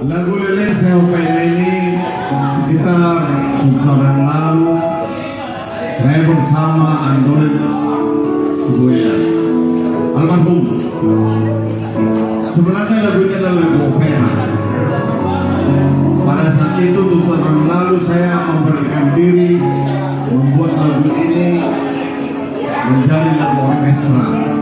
Lagu Lele saya upayakan ini sekitar 2 tahun yang lalu saya bersama Andorin Sibuya almarhum. Sebenarnya lagu ini adalah lagu opera. Pada saat itu 2 tahun yang lalu saya memberikan diri membuat lagu ini menjadi lagu orkestra.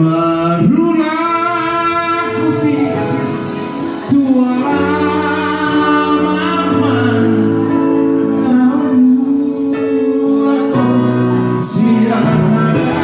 Barulah ku pikir tua lama, namun aku sia-sia.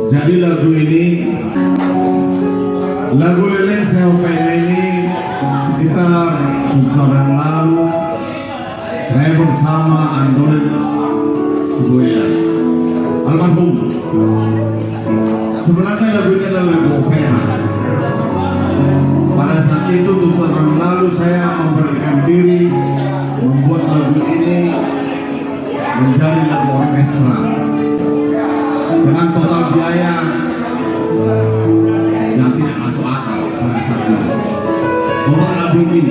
Jadi lagu ini, lagu Lele Sampai ini sekitar 2 tahun lalu saya bersama Andorin Sibuya almarhum. Sebenarnya lagu ini adalah lagu opera. Pada saat itu 2 tahun lalu saya memberanikan diri membuat lagu ini menjadi lagu orkestra dengan total biaya yang tidak masuk akal pada saat itu. Total lagu ini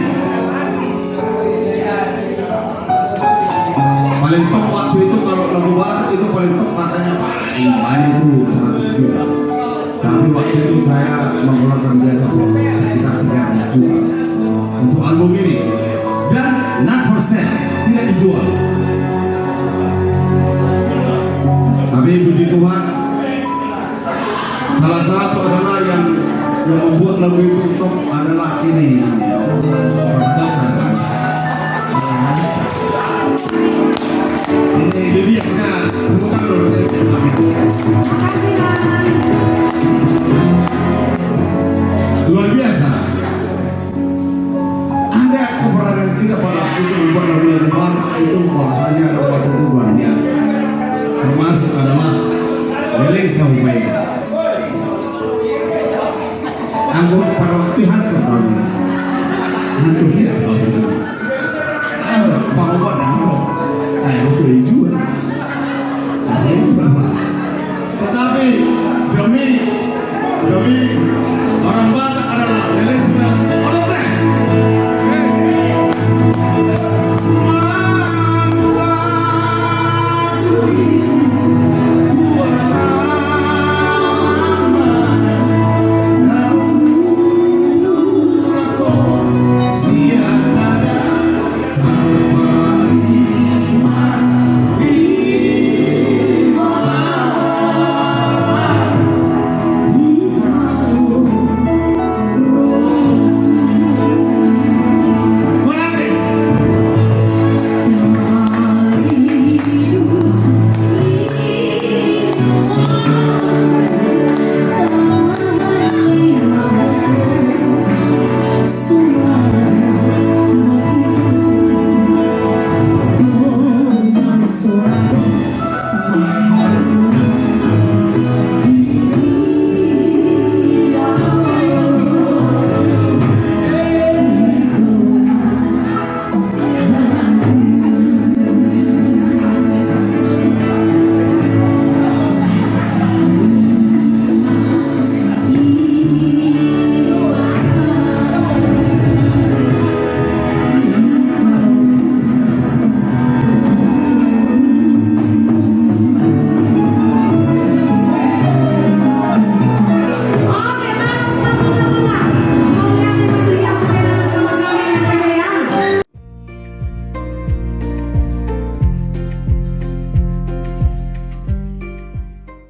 paling top waktu itu, kalau lagu barat itu paling top katanya paling banyak itu 100 juta. Tapi waktu itu saya mengeluarkan biaya sekitar 300 juta untuk album ini, dan not for sale, tidak dijual. Tapi puji Tuhan, salah satu adalah yang membuat lagu itu top adalah ini. Ini dia kan, bukan luar biasa. Ada keberadaan kita pada waktu itu membuat lagu yang baru itu bahasanya waktu itu luar biasa. Termasuk adalah Lele Sampai. Anggur pada waktu hancur hidup. Bahwa